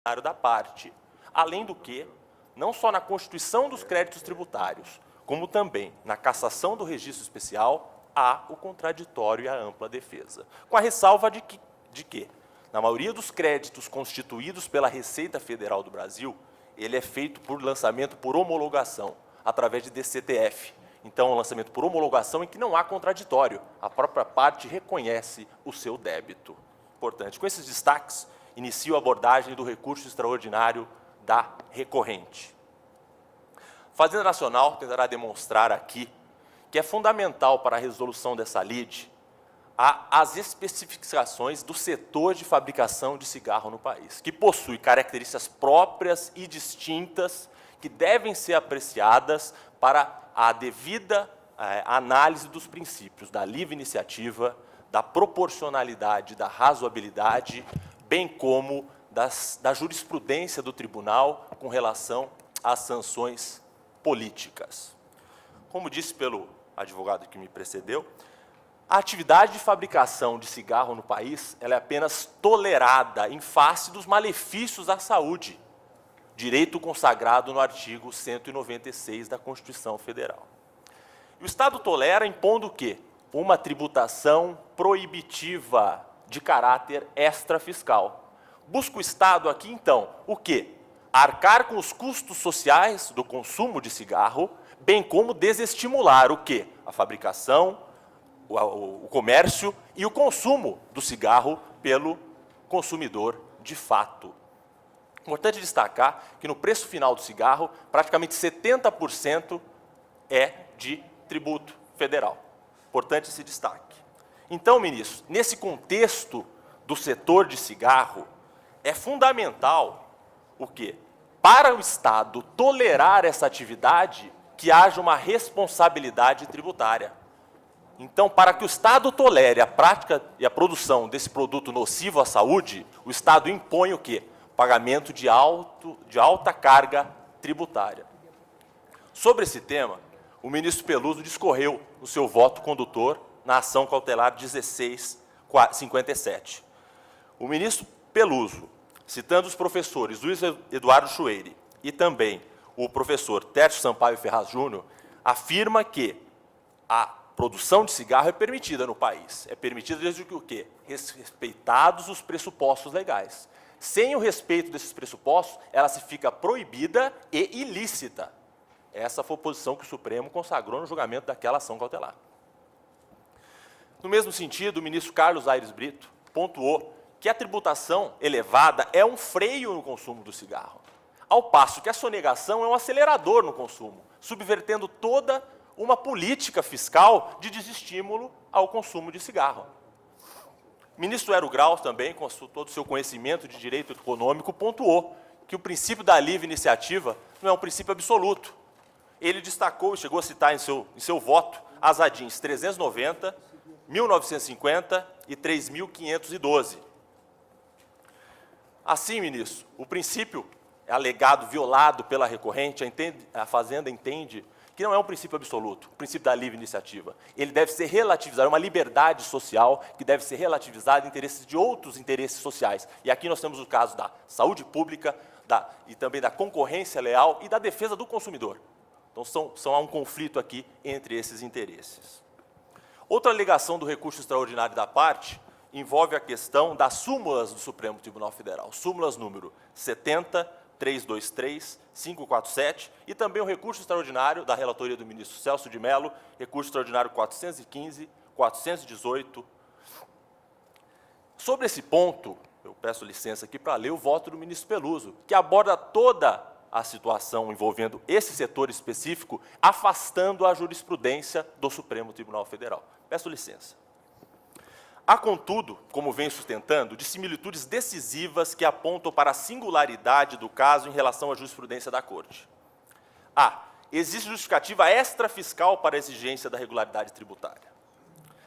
da parte. Além do que, não só na constituição dos créditos tributários, como também na cassação do registro especial, há o contraditório e a ampla defesa. Com a ressalva de que, na maioria dos créditos constituídos pela Receita Federal do Brasil, ele é feito por lançamento por homologação, através de DCTF. Então, é um lançamento por homologação em que não há contraditório. A própria parte reconhece o seu débito. Importante. Com esses destaques, inicio a abordagem do recurso extraordinário da recorrente. A Fazenda Nacional tentará demonstrar aqui que é fundamental para a resolução dessa lide as especificações do setor de fabricação de cigarro no país, que possui características próprias e distintas que devem ser apreciadas para a devida análise dos princípios da livre iniciativa, da proporcionalidade, da razoabilidade, bem como da jurisprudência do tribunal com relação às sanções políticas. Como disse pelo advogado que me precedeu, a atividade de fabricação de cigarro no país ela é apenas tolerada em face dos malefícios à saúde, direito consagrado no artigo 196 da Constituição Federal. E o Estado tolera impondo o quê? Uma tributação proibitiva de caráter extrafiscal. Busca o Estado aqui, então, o quê? Arcar com os custos sociais do consumo de cigarro, bem como desestimular o quê? A fabricação, o comércio e o consumo do cigarro pelo consumidor de fato. Importante destacar que no preço final do cigarro, praticamente 70% é de tributo federal. Importante esse destaque. Então, ministro, nesse contexto do setor de cigarro, é fundamental o quê? Para o Estado tolerar essa atividade, que haja uma responsabilidade tributária. Então, para que o Estado tolere a prática e a produção desse produto nocivo à saúde, o Estado impõe o quê? Pagamento de alta carga tributária. Sobre esse tema, o ministro Peluso discorreu no seu voto condutor na ação cautelar 1657. O ministro Peluso, citando os professores Luiz Eduardo Chueire e também o professor Tércio Sampaio Ferraz Júnior, afirma que a produção de cigarro é permitida no país. É permitida desde que o quê? Respeitados os pressupostos legais. Sem o respeito desses pressupostos, ela se fica proibida e ilícita. Essa foi a posição que o Supremo consagrou no julgamento daquela ação cautelar. No mesmo sentido, o ministro Carlos Aires Brito pontuou que a tributação elevada é um freio no consumo do cigarro, ao passo que a sonegação é um acelerador no consumo, subvertendo toda uma política fiscal de desestímulo ao consumo de cigarro. O ministro Hélio Graus também, com todo o seu conhecimento de direito econômico, pontuou que o princípio da livre iniciativa não é um princípio absoluto. Ele destacou e chegou a citar em seu voto as ADINs 390, 1950 e 3.512. Assim, ministro, o princípio alegado, violado pela recorrente, a Fazenda entende que não é um princípio absoluto, o princípio da livre iniciativa. Ele deve ser relativizado, é uma liberdade social que deve ser relativizada em interesses de outros interesses sociais. E aqui nós temos o caso da saúde pública e também da concorrência leal e da defesa do consumidor. Então, há um conflito aqui entre esses interesses. Outra alegação do recurso extraordinário da parte envolve a questão das súmulas do Supremo Tribunal Federal, súmulas número 70, 323, 547 e também o recurso extraordinário da relatoria do ministro Celso de Mello, recurso extraordinário 415, 418. Sobre esse ponto, eu peço licença aqui para ler o voto do ministro Peluso, que aborda toda a situação envolvendo esse setor específico, afastando a jurisprudência do Supremo Tribunal Federal. Peço licença. Há, contudo, como venho sustentando, dissimilitudes decisivas que apontam para a singularidade do caso em relação à jurisprudência da Corte. A. Existe justificativa extrafiscal para a exigência da regularidade tributária,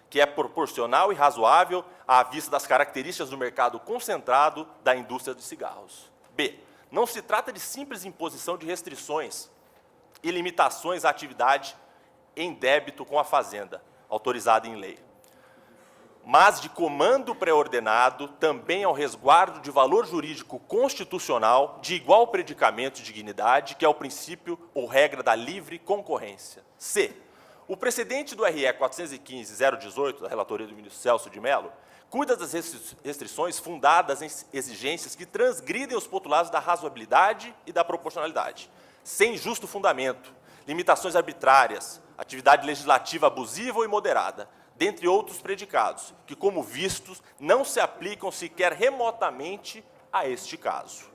que é proporcional e razoável à vista das características do mercado concentrado da indústria de cigarros. B. Não se trata de simples imposição de restrições e limitações à atividade em débito com a Fazenda, autorizada em lei. mas de comando pré-ordenado também ao resguardo de valor jurídico constitucional de igual predicamento e dignidade, que é o princípio ou regra da livre concorrência. C. O precedente do RE 415-018, da relatoria do ministro Celso de Mello, cuida das restrições fundadas em exigências que transgridem os postulados da razoabilidade e da proporcionalidade, sem justo fundamento, limitações arbitrárias, atividade legislativa abusiva ou imoderada, dentre outros predicados, que, como vistos, não se aplicam sequer remotamente a este caso.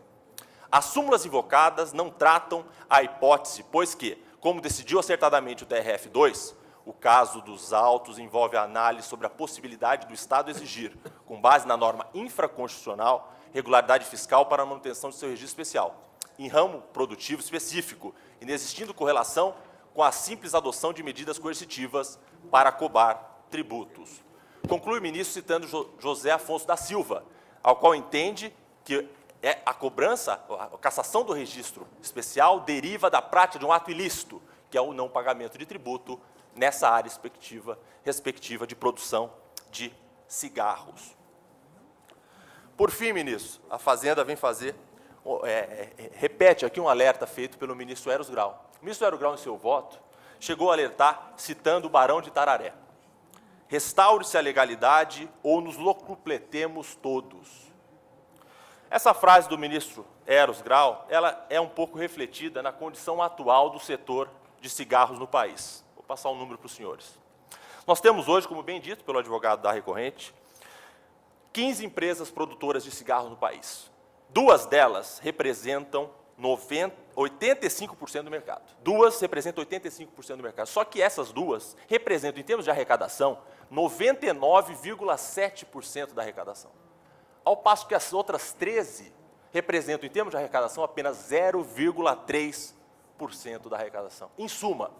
As súmulas invocadas não tratam a hipótese, pois que, como decidiu acertadamente o TRF2, o caso dos autos envolve a análise sobre a possibilidade do Estado exigir, com base na norma infraconstitucional, regularidade fiscal para a manutenção de seu registro especial, em ramo produtivo específico, inexistindo correlação com a simples adoção de medidas coercitivas para cobrar tributos. Conclui o ministro citando José Afonso da Silva, ao qual entende que a cobrança, a cassação do registro especial deriva da prática de um ato ilícito, que é o não pagamento de tributo nessa área respectiva de produção de cigarros. Por fim, ministro, a Fazenda vem repete aqui um alerta feito pelo ministro Eros Grau. O ministro Eros Grau, em seu voto, chegou a alertar citando o Barão de Tararé. Restaure-se a legalidade ou nos locupletemos todos. Essa frase do ministro Eros Grau, ela é um pouco refletida na condição atual do setor de cigarros no país. Vou passar um número para os senhores. Nós temos hoje, como bem dito pelo advogado da recorrente, 15 empresas produtoras de cigarros no país. 2 delas representam 85% do mercado. 2 representam 85% do mercado. Só que essas 2 representam, em termos de arrecadação, 99,7% da arrecadação. Ao passo que as outras 13 representam, em termos de arrecadação, apenas 0,3% da arrecadação. Em suma,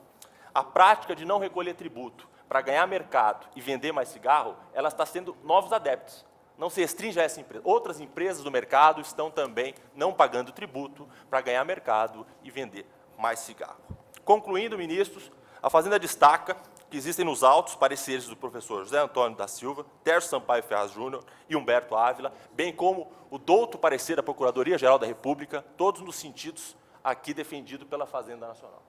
a prática de não recolher tributo para ganhar mercado e vender mais cigarro, ela está sendo novos adeptos. Não se restringe a essa empresa. Outras empresas do mercado estão também não pagando tributo para ganhar mercado e vender mais cigarro. Concluindo, ministros, a Fazenda destaca que existem nos autos pareceres do professor José Antônio da Silva, Tércio Sampaio Ferraz Júnior e Humberto Ávila, bem como o douto parecer da Procuradoria-Geral da República, todos nos sentidos aqui defendido pela Fazenda Nacional.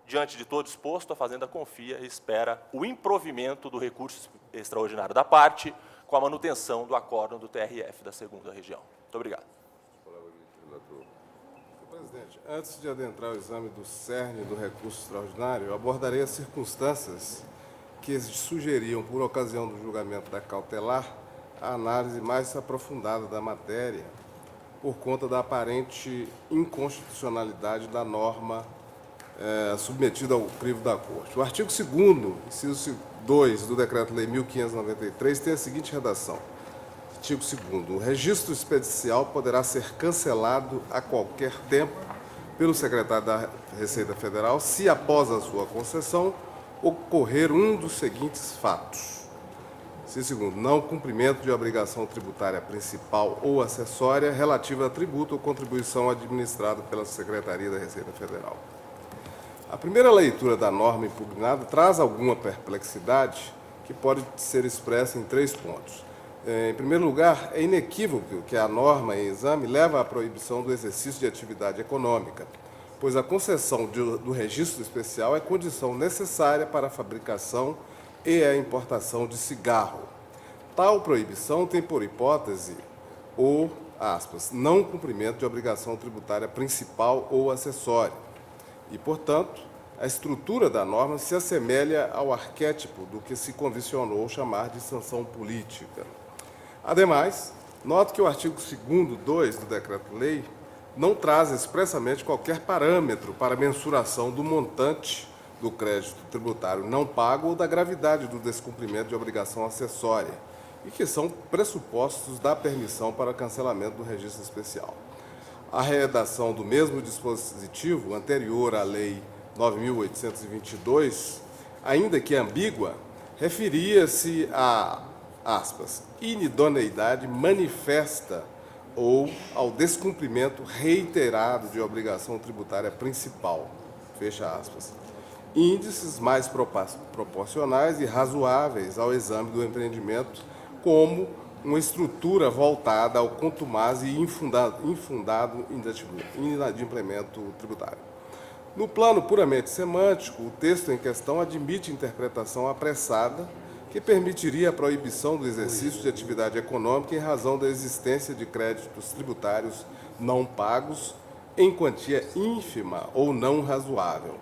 Diante de todo exposto, a Fazenda confia e espera o improvimento do recurso extraordinário da parte com a manutenção do acórdão do TRF da 2ª Região. Muito obrigado. Presidente, antes de adentrar o exame do cerne do recurso extraordinário, eu abordarei as circunstâncias que sugeriam, por ocasião do julgamento da cautelar, a análise mais aprofundada da matéria, por conta da aparente inconstitucionalidade da norma submetida ao crivo da Corte. O artigo 2º, inciso 2 do Decreto-Lei 1593, tem a seguinte redação. Artigo 2º. O registro especial poderá ser cancelado a qualquer tempo pelo secretário da Receita Federal se, após a sua concessão, ocorrer um dos seguintes fatos. Inciso 2º. Não cumprimento de obrigação tributária principal ou acessória relativa a tributo ou contribuição administrada pela Secretaria da Receita Federal. A primeira leitura da norma impugnada traz alguma perplexidade que pode ser expressa em 3 pontos. Em primeiro lugar, é inequívoco que a norma em exame leva à proibição do exercício de atividade econômica, pois a concessão do registro especial é condição necessária para a fabricação e a importação de cigarro. Tal proibição tem por hipótese o, aspas, não cumprimento de obrigação tributária principal ou acessória. E, portanto, a estrutura da norma se assemelha ao arquétipo do que se convencionou chamar de sanção política. Ademais, note que o artigo 2º, 2 do Decreto-Lei não traz expressamente qualquer parâmetro para mensuração do montante do crédito tributário não pago ou da gravidade do descumprimento de obrigação acessória, e que são pressupostos da permissão para cancelamento do registro especial. A redação do mesmo dispositivo, anterior à Lei 9.822, ainda que ambígua, referia-se a, aspas, inidoneidade manifesta ou ao descumprimento reiterado de obrigação tributária principal, fecha aspas. índices mais proporcionais e razoáveis ao exame do empreendimento, como uma estrutura voltada ao contumaz e infundado inadimplemento tributário. No plano puramente semântico, o texto em questão admite interpretação apressada que permitiria a proibição do exercício de atividade econômica em razão da existência de créditos tributários não pagos em quantia ínfima ou não razoável.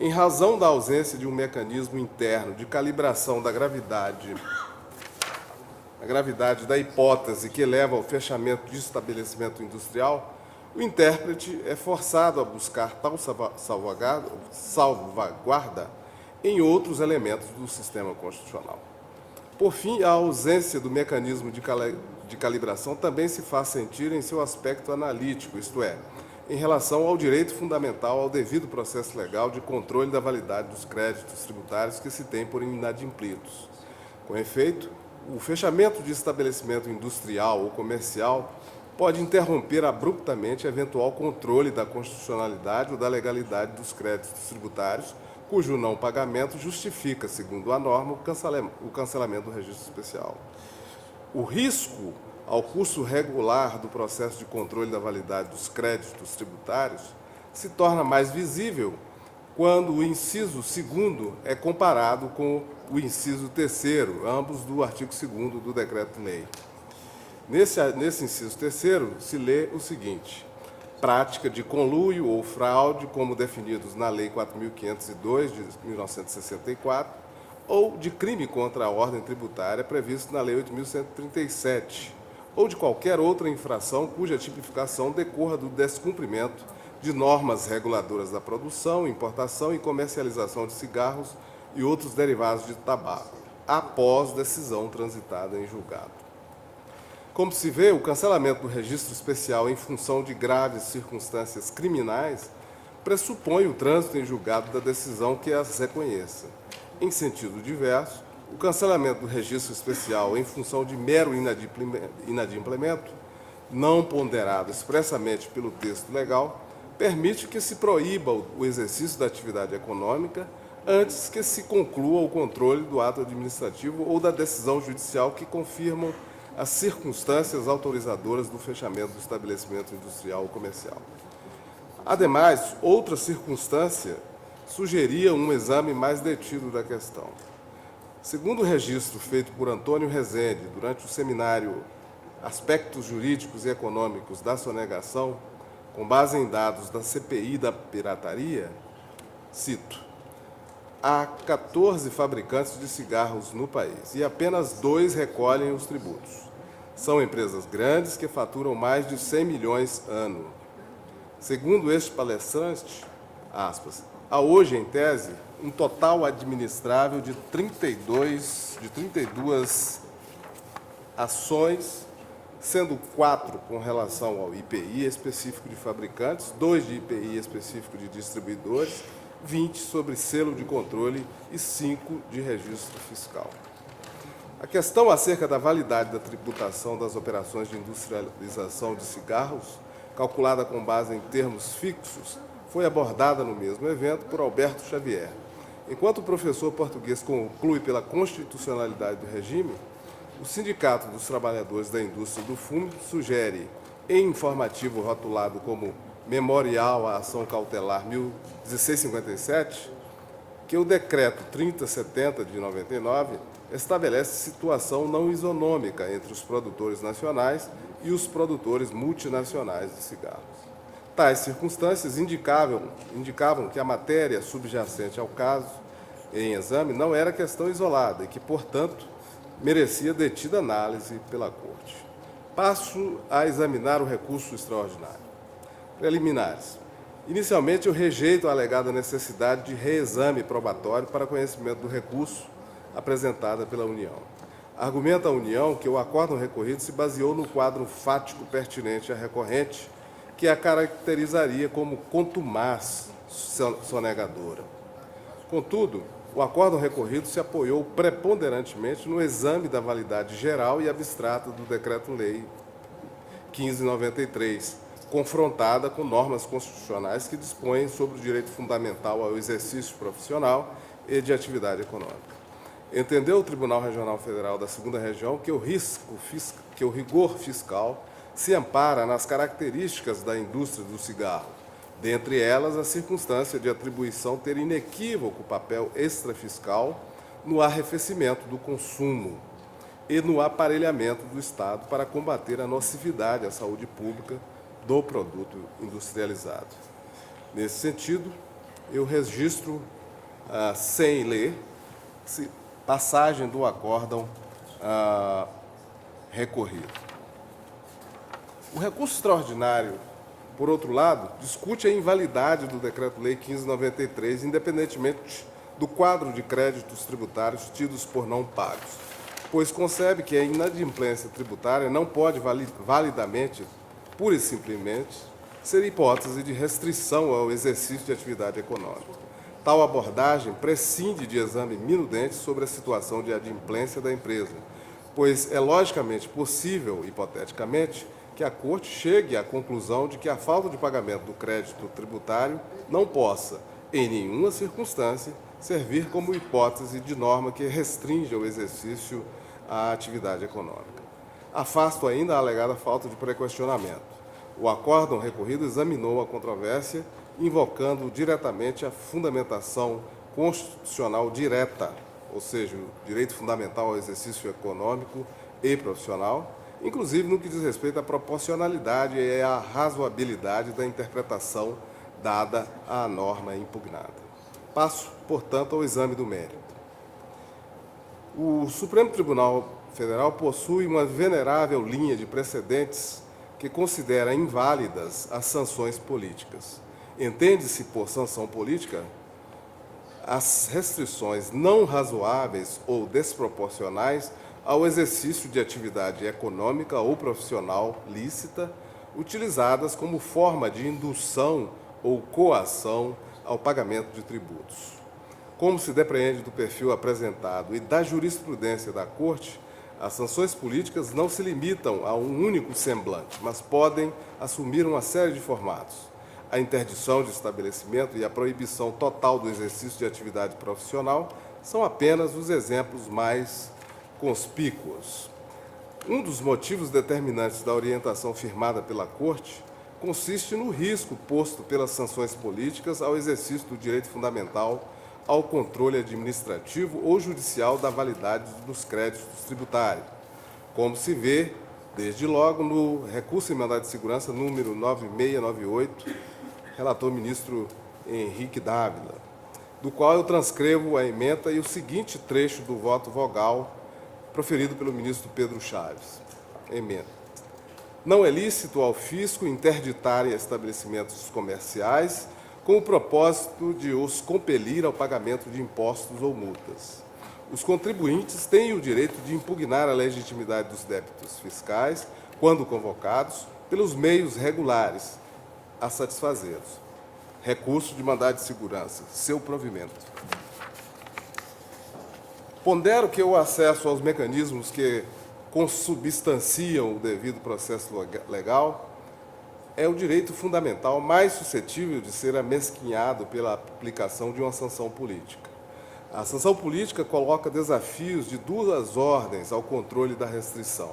Em razão da ausência de um mecanismo interno de calibração da gravidade da hipótese que leva ao fechamento de estabelecimento industrial, o intérprete é forçado a buscar tal salvaguarda em outros elementos do sistema constitucional. Por fim, a ausência do mecanismo de calibração também se faz sentir em seu aspecto analítico, isto é, em relação ao direito fundamental ao devido processo legal de controle da validade dos créditos tributários que se tem por inadimplidos. Com efeito, o fechamento de estabelecimento industrial ou comercial pode interromper abruptamente eventual controle da constitucionalidade ou da legalidade dos créditos tributários, cujo não pagamento justifica, segundo a norma, o cancelamento do registro especial. O risco ao curso regular do processo de controle da validade dos créditos tributários se torna mais visível quando o inciso 2º é comparado com o inciso 3º, ambos do artigo 2º do Decreto-Lei. Nesse inciso 3º se lê o seguinte: prática de conluio ou fraude, como definidos na Lei 4.502, de 1964, ou de crime contra a ordem tributária previsto na Lei 8.137, ou de qualquer outra infração cuja tipificação decorra do descumprimento de normas reguladoras da produção, importação e comercialização de cigarros e outros derivados de tabaco, após decisão transitada em julgado. Como se vê, o cancelamento do registro especial em função de graves circunstâncias criminais pressupõe o trânsito em julgado da decisão que as reconheça. Em sentido diverso, o cancelamento do registro especial em função de mero inadimplemento, não ponderado expressamente pelo texto legal, permite que se proíba o exercício da atividade econômica antes que se conclua o controle do ato administrativo ou da decisão judicial que confirmam as circunstâncias autorizadoras do fechamento do estabelecimento industrial ou comercial. Ademais, outra circunstância sugeria um exame mais detido da questão. Segundo o registro feito por Antônio Rezende durante o seminário Aspectos Jurídicos e Econômicos da Sonegação, com base em dados da CPI da pirataria, cito: há 14 fabricantes de cigarros no país e apenas 2 recolhem os tributos. São empresas grandes que faturam mais de 100 milhões ano. Segundo este palestrante, aspas, há hoje, em tese, um total administrável de 32 ações, sendo 4 com relação ao IPI específico de fabricantes, 2 de IPI específico de distribuidores, 20 sobre selo de controle e 5 de registro fiscal. A questão acerca da validade da tributação das operações de industrialização de cigarros, calculada com base em termos fixos, foi abordada no mesmo evento por Alberto Xavier. Enquanto o professor português conclui pela constitucionalidade do regime, o Sindicato dos Trabalhadores da Indústria do Fumo sugere, em informativo rotulado como Memorial à Ação Cautelar 1657, que o Decreto 3070 de 99 estabelece situação não isonômica entre os produtores nacionais e os produtores multinacionais de cigarros. Tais circunstâncias indicavam que a matéria subjacente ao caso em exame não era questão isolada e que, portanto, merecia detida análise pela Corte. Passo a examinar o recurso extraordinário. Preliminares. Inicialmente, eu rejeito a alegada necessidade de reexame probatório para conhecimento do recurso apresentada pela União. Argumenta a União que o acórdão recorrido se baseou no quadro fático pertinente à recorrente, que a caracterizaria como contumaz sonegadora. Contudo, o acórdão recorrido se apoiou preponderantemente no exame da validade geral e abstrata do Decreto-Lei 1593, confrontada com normas constitucionais que dispõem sobre o direito fundamental ao exercício profissional e de atividade econômica. Entendeu o Tribunal Regional Federal da 2ª Região que o rigor fiscal se ampara nas características da indústria do cigarro, dentre elas a circunstância de atribuição ter inequívoco papel extrafiscal no arrefecimento do consumo e no aparelhamento do Estado para combater a nocividade à saúde pública do produto industrializado. Nesse sentido, eu registro, sem ler, passagem do acórdão recorrido. O recurso extraordinário, por outro lado, discute a invalidade do Decreto-Lei 1593, independentemente do quadro de créditos tributários tidos por não pagos, pois concebe que a inadimplência tributária não pode validamente, pura e simplesmente, ser hipótese de restrição ao exercício de atividade econômica. Tal abordagem prescinde de exame minudente sobre a situação de adimplência da empresa, pois é logicamente possível, hipoteticamente, que a Corte chegue à conclusão de que a falta de pagamento do crédito tributário não possa, em nenhuma circunstância, servir como hipótese de norma que restringe o exercício à atividade econômica. Afasto ainda a alegada falta de pré-questionamento. O acórdão recorrido examinou a controvérsia, invocando diretamente a fundamentação constitucional direta, ou seja, o direito fundamental ao exercício econômico e profissional, inclusive no que diz respeito à proporcionalidade e à razoabilidade da interpretação dada à norma impugnada. Passo, portanto, ao exame do mérito. O Supremo Tribunal Federal possui uma venerável linha de precedentes que considera inválidas as sanções políticas. Entende-se por sanção política as restrições não razoáveis ou desproporcionais ao exercício de atividade econômica ou profissional lícita, utilizadas como forma de indução ou coação ao pagamento de tributos. Como se depreende do perfil apresentado e da jurisprudência da Corte, as sanções políticas não se limitam a um único semblante, mas podem assumir uma série de formatos. A interdição de estabelecimento e a proibição total do exercício de atividade profissional são apenas os exemplos mais conspícuos. Um dos motivos determinantes da orientação firmada pela Corte consiste no risco posto pelas sanções políticas ao exercício do direito fundamental ao controle administrativo ou judicial da validade dos créditos tributários, como se vê, desde logo, no recurso em mandado de segurança número 9698, relator ministro Henrique Dávila, do qual eu transcrevo a ementa e o seguinte trecho do voto vogal proferido pelo ministro Pedro Chaves. Ementa. Não é lícito ao fisco interditar estabelecimentos comerciais com o propósito de os compelir ao pagamento de impostos ou multas. Os contribuintes têm o direito de impugnar a legitimidade dos débitos fiscais, quando convocados, pelos meios regulares a satisfazê-los. Recurso de mandado de segurança, seu provimento. Pondero que o acesso aos mecanismos que consubstanciam o devido processo legal é o direito fundamental mais suscetível de ser amesquinhado pela aplicação de uma sanção política. A sanção política coloca desafios de duas ordens ao controle da restrição.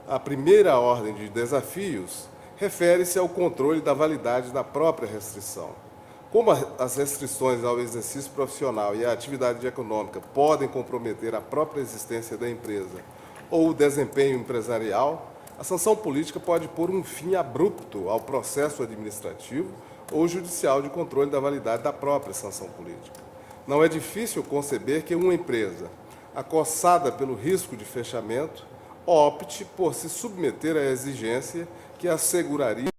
A primeira ordem de desafios refere-se ao controle da validade da própria restrição. Como as restrições ao exercício profissional e à atividade econômica podem comprometer a própria existência da empresa ou o desempenho empresarial, a sanção política pode pôr um fim abrupto ao processo administrativo ou judicial de controle da validade da própria sanção política. Não é difícil conceber que uma empresa, acossada pelo risco de fechamento, opte por se submeter à exigência que asseguraria